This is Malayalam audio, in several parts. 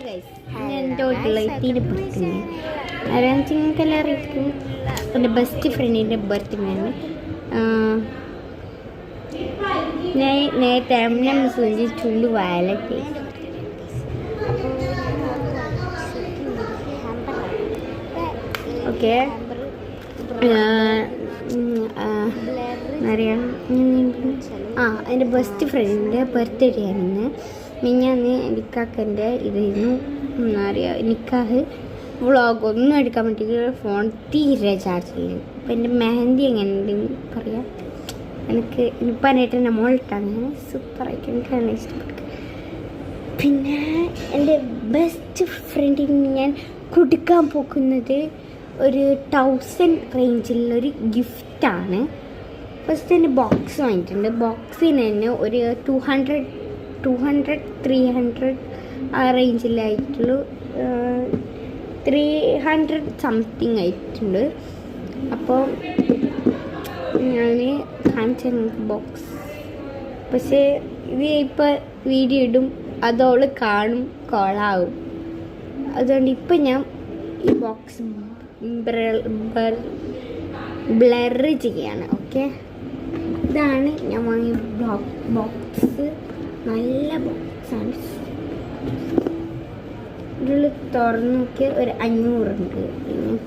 എൻ്റെ വീട്ടിലെത്തിയിട്ട് പിടിക്കുന്നത് ആരാണെന്ന് അറിയിക്കും. എൻ്റെ ബെസ്റ്റ് ഫ്രണ്ടിൻ്റെ ബർത്ത്ഡേ ആണ്. ഞാൻ നേരത്തെ എം സൂചിച്ചുകൊണ്ട് വയലറ്റ് ഓക്കെ അറിയാം. എൻ്റെ ബെസ്റ്റ് ഫ്രണ്ടിൻ്റെ ബർത്ത്ഡേ ആയിരുന്നു മിഞ്ഞാന്ന്. നിക്കാക്കൻ്റെ ഇതായിരുന്നു അറിയാം. നിക്കാഹ് വ്ളോഗൊന്നും എടുക്കാൻ പറ്റില്ല, ഫോൺ തീരെ ചാർജ് ചെയ്യും. അപ്പം എൻ്റെ മെഹന്തി എങ്ങനെയുണ്ടെന്ന് പറയാം. എനിക്ക് ഇനിപ്പാനായിട്ട് എൻ്റെ മോളിട്ടാണ് സൂപ്പറായിട്ട് എനിക്കാണ് ഇഷ്ടപ്പെട്ടത്. പിന്നെ എൻ്റെ ബെസ്റ്റ് ഫ്രണ്ടിന് ഞാൻ കൊടുക്കാൻ പോകുന്നത് ഒരു 1000 റേഞ്ചിലുള്ളൊരു ഗിഫ്റ്റാണ്. ഫസ്റ്റ് എൻ്റെ ബോക്സ് വാങ്ങിയിട്ടുണ്ട്. ബോക്സിന് തന്നെ ഒരു 200 300 ആ റേഞ്ചിലായിട്ടുള്ള 300 സംതിങ് ആയിട്ടുണ്ട്. അപ്പോൾ ഞാൻ കാണിച്ച ബോക്സ്, പക്ഷേ ഇത് ഇപ്പോൾ വീഡിയോ ഇടും അതോള് കാണും കോളാവും. അതുകൊണ്ട് ഇപ്പം ഞാൻ ഈ ബോക്സ് ബ്ലർ ചെയ്യാണ്. ഓക്കെ, ഇതാണ് ഞാൻ വാങ്ങിയ ബോക്സ്. നല്ല ബോക്സാണ്. ഇതിൽ തുറന്ന് നോക്കിയാൽ ഒരു 500 ഉണ്ട്.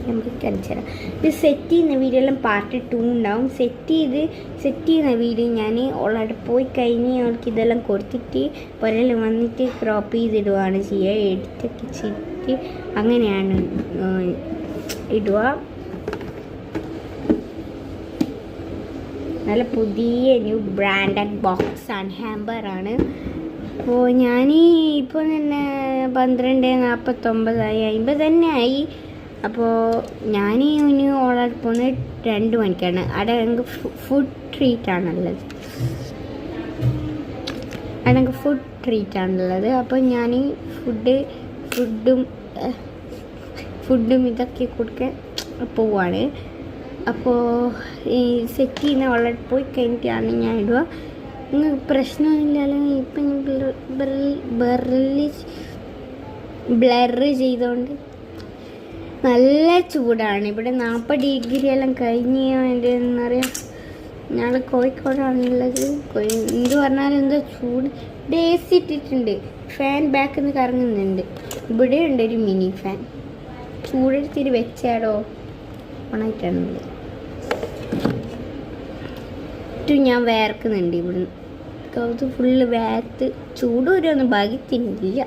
നമുക്ക് കാണിച്ചു തരാം. ഇത് സെറ്റ് ചെയ്യുന്ന വീഡിയോ എല്ലാം പാർട്ട് 2 ഉണ്ടാവും. സെറ്റ് ചെയ്യുന്ന വീഡിയോ ഞാൻ ഓളവിടെ പോയി കഴിഞ്ഞ് അവൾക്ക് ഇതെല്ലാം കൊടുത്തിട്ട് പുരയിൽ വന്നിട്ട് ക്രോപ്പ് ചെയ്തിടുകയാണ് ചെയ്യുക. എഡിറ്റൊക്കെ ചെയ്തിട്ട് അങ്ങനെയാണ് ഇടുക. നല്ല പുതിയ ന്യൂ ബ്രാൻഡഡ് ബോക്സാണ്, ഹാമ്പറാണ്. അപ്പോൾ ഞാൻ ഇപ്പോൾ തന്നെ 12:49 50 തന്നെ ആയി. അപ്പോൾ ഞാൻ ഇനി ഓർഡർ പോകുന്നത് 2 മണിക്കാണ്. അവിടെ ഞങ്ങൾക്ക് ഫുഡ് ട്രീറ്റാണുള്ളത്. അവിടെ ഞങ്ങൾക്ക് ഫുഡ് ട്രീറ്റാണുള്ളത്. അപ്പോൾ ഞാൻ ഫുഡും ഇതൊക്കെ കൊടുക്കാൻ പോവാണ്. അപ്പോൾ ഈ സെറ്റ് ചെയ്യുന്ന ഓർഡർ പോയി കഴിഞ്ഞിട്ടാണ് ഞാൻ ഇടുക. നിങ്ങൾക്ക് പ്രശ്നമില്ലല്ലോ. ഇപ്പം ഞാൻ ബ്ലർ ചെയ്തുകൊണ്ട് നല്ല ചൂടാണ് ഇവിടെ. 40 ഡിഗ്രി എല്ലാം കഴിഞ്ഞ് എൻ്റെ എന്താ പറയുക. ഞങ്ങൾ കോഴിക്കോടാണുള്ളത്. എന്ത് പറഞ്ഞാലും എന്താ ചൂട്. ഡേസി ഇട്ടിട്ടുണ്ട്, ഫാൻ ബാക്കിൽ നിന്ന് കറങ്ങുന്നുണ്ട്. ഇവിടെ ഉണ്ട് ഒരു മിനി ഫാൻ. ചൂടെടുത്തിട്ട് വെച്ചാടോ ഓണായിട്ടാണുള്ളത്. ഞാൻ വേർക്കുന്നുണ്ട് ഇവിടുന്ന്. കൗത്ത് ഫുള്ള് വേർത്ത് ചൂട് വരുമൊന്നും ഭാഗ്യത്തിനില്ല.